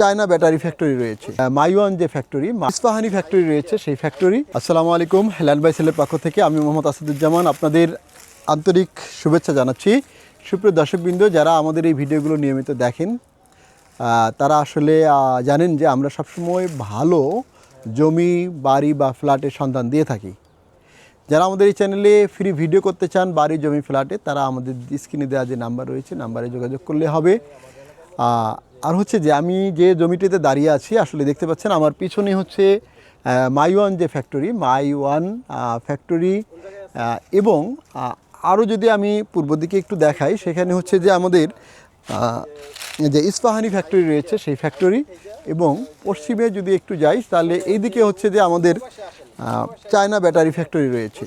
China battery factory রয়েছে, মাইওয়ান যে factory, Ispahani factory রয়েছে, সেই ফ্যাক্টরি। আসসালামু আলাইকুম, ল্যান্ড বাই সেলের পক্ষ থেকে আমি মোহাম্মদ আসাদুজ্জামান আপনাদের আন্তরিক শুভেচ্ছা জানাচ্ছি। সুপ্রিয় দর্শকবৃন্দ, যারা আমাদের এই ভিডিওগুলো নিয়মিত দেখেন তারা আসলে জানেন যে আমরা সবসময় ভালো জমি, বাড়ি বা ফ্ল্যাটের সন্ধান দিয়ে থাকি। যারা আমাদের এই চ্যানেলে ফ্রি ভিডিও করতে চান বাড়ি, জমি, ফ্ল্যাটে, তারা আমাদের স্ক্রিনে দেওয়া যে নাম্বার রয়েছে, নাম্বারে যোগাযোগ করলে হবে। আর হচ্ছে যে আমি যে জমিটিতে দাঁড়িয়ে আছি, আসলে দেখতে পাচ্ছেন আমার পিছনে হচ্ছে মাইওয়ান যে ফ্যাক্টরি, মাইওয়ান ফ্যাক্টরি। এবং আরও যদি আমি পূর্ব দিকে একটু দেখাই, সেখানে হচ্ছে যে আমাদের যে ইস্পাহানি ফ্যাক্টরি রয়েছে, সেই ফ্যাক্টরি। এবং পশ্চিমে যদি একটু যাই, তাহলে এইদিকে হচ্ছে যে আমাদের চায়না ব্যাটারি ফ্যাক্টরি রয়েছে।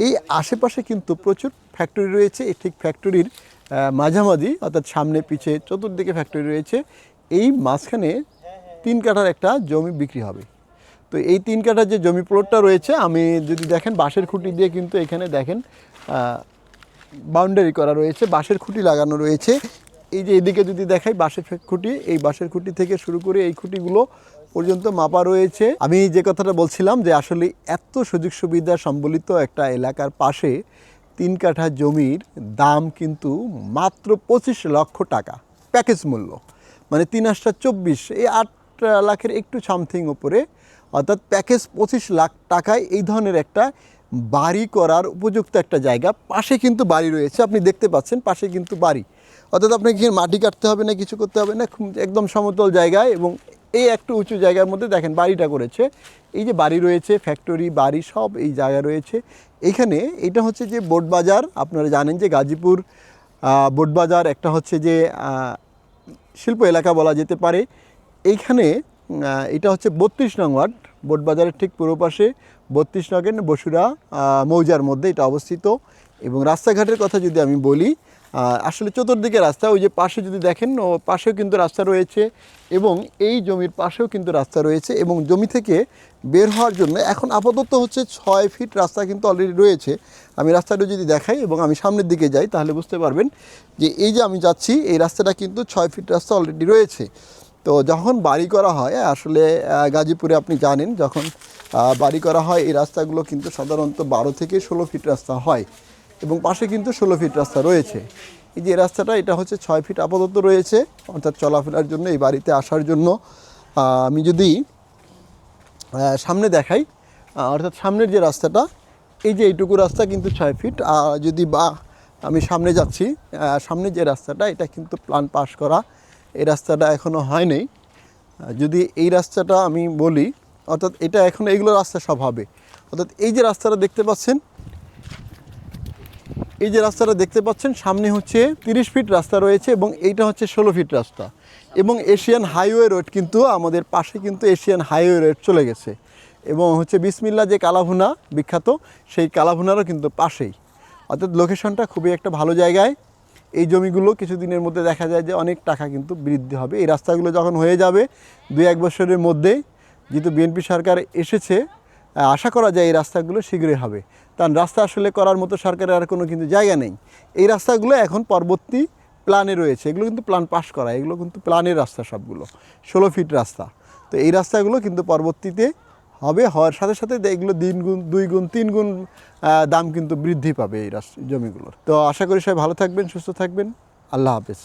এই আশেপাশে কিন্তু প্রচুর ফ্যাক্টরি রয়েছে। এই ঠিক ফ্যাক্টরির মাঝামাঝি, অর্থাৎ সামনে পিছে চতুর্দিকে ফ্যাক্টরি রয়েছে। এই মাঝখানে 3 কাঠার একটা জমি বিক্রি হবে। তো এই 3 কাঠার যে জমি প্লটটা রয়েছে, আমি যদি দেখেন বাঁশের খুঁটি দিয়ে কিন্তু এখানে দেখেন বাউন্ডারি করা রয়েছে, বাঁশের খুঁটি লাগানো রয়েছে। এই যে এদিকে যদি দেখাই বাঁশের খুঁটি, এই বাঁশের খুঁটি থেকে শুরু করে এই খুঁটিগুলো পর্যন্ত মাপা রয়েছে। আমি যে কথাটা বলছিলাম যে আসলে এত সুযোগ সুবিধা সম্বলিত একটা এলাকার পাশে 3 কাঠা জমির দাম কিন্তু মাত্র 25 লক্ষ টাকা প্যাকেজ মূল্য, মানে 3 × 24, এই 8 লাখের একটু সামথিং ওপরে, অর্থাৎ প্যাকেজ 25 লাখ টাকায় এই ধরনের একটা বাড়ি করার উপযুক্ত একটা জায়গা। পাশে কিন্তু বাড়ি রয়েছে, আপনি দেখতে পাচ্ছেন পাশে কিন্তু বাড়ি, অর্থাৎ আপনাকে মাটি কাটতে হবে না, কিছু করতে হবে না, একদম সমতল জায়গায়। এবং এই একটু উঁচু জায়গার মধ্যে দেখেন বাড়িটা করেছে। এই যে বাড়ি রয়েছে, ফ্যাক্টরি, বাড়ি সব এই জায়গা রয়েছে। এইখানে এটা হচ্ছে যে বোটবাজার, আপনারা জানেন যে গাজীপুর বোটবাজার একটা হচ্ছে যে শিল্প এলাকা বলা যেতে পারে। এইখানে এটা হচ্ছে 32 নং ওয়ার্ড, বোটবাজারের ঠিক পূর্ব পাশে 32 নগের বসুরা মৌজার মধ্যে এটা অবস্থিত। এবং রাস্তাঘাটের কথা যদি আমি বলি, আসলে চতুর্দিকে রাস্তা, ওই যে পাশে যদি দেখেন, ও পাশেও কিন্তু রাস্তা রয়েছে এবং এই জমির পাশেও কিন্তু রাস্তা রয়েছে। এবং জমি থেকে বের হওয়ার জন্য এখন আপাতত হচ্ছে 6 ফিট রাস্তা কিন্তু অলরেডি রয়েছে। আমি রাস্তাটা যদি দেখাই এবং আমি সামনের দিকে যাই, তাহলে বুঝতে পারবেন যে এই যে আমি যাচ্ছি, এই রাস্তাটা কিন্তু 6 ফিট রাস্তা অলরেডি রয়েছে। তো যখন বাড়ি করা হয়, আসলে গাজীপুরে আপনি জানেন যখন বাড়ি করা হয়, এই রাস্তাগুলো কিন্তু সাধারণত 12 থেকে 16 ফিট রাস্তা হয় এবং পাশে কিন্তু 16 ফিট রাস্তা রয়েছে। এই যে রাস্তাটা, এটা হচ্ছে 6 ফিট আপাতত রয়েছে, অর্থাৎ চলাফেরার জন্য, এই বাড়িতে আসার জন্য। আমি যদি সামনে দেখাই, অর্থাৎ সামনের যে রাস্তাটা, এই যে এইটুকু রাস্তা কিন্তু 6 ফিট। যদি বা আমি সামনে যাচ্ছি, সামনে যে রাস্তাটা, এটা কিন্তু প্ল্যান পাস করা, এই রাস্তাটা এখনও হয়নি। যদি এই রাস্তাটা আমি বলি, অর্থাৎ এটা এখন এইগুলো রাস্তা সব হবে। অর্থাৎ এই যে রাস্তাটা দেখতে পাচ্ছেন, এই যে রাস্তাটা দেখতে পাচ্ছেন, সামনে হচ্ছে 30 ফিট রাস্তা রয়েছে এবং এইটা হচ্ছে 16 ফিট রাস্তা। এবং এশিয়ান হাইওয়ে রোড কিন্তু আমাদের পাশে কিন্তু এশিয়ান হাইওয়ে রোড চলে গেছে। এবং হচ্ছে বিসমিল্লা যে কালাভুনা বিখ্যাত, সেই কালাভুনারও কিন্তু পাশেই। অর্থাৎ লোকেশনটা খুবই একটা ভালো জায়গায়। এই জমিগুলো কিছুদিনের মধ্যে দেখা যায় যে অনেক টাকা কিন্তু বৃদ্ধি হবে। এই রাস্তাগুলো যখন হয়ে যাবে 2-1 বছরের মধ্যে, যেহেতু বিএনপি সরকার এসেছে, আশা করা যায় এই রাস্তাগুলো শীঘ্রই হবে। কারণ রাস্তা আসলে করার মতো সরকারের আর কোনো কিন্তু জায়গা নেই। এই রাস্তাগুলো এখন পরবর্তী প্ল্যানে রয়েছে, এগুলো কিন্তু প্ল্যান পাস করা, এগুলো কিন্তু প্ল্যানের রাস্তা সবগুলো, 16 ফিট রাস্তা। তো এই রাস্তাগুলো কিন্তু পরবর্তীতে হবে, হওয়ার সাথে সাথে এগুলো 3 গুণ 2 গুণ 3 গুণ দাম কিন্তু বৃদ্ধি পাবে এই জমিগুলোর। তো আশা করি সবাই ভালো থাকবেন, সুস্থ থাকবেন। আল্লাহ হাফেজ।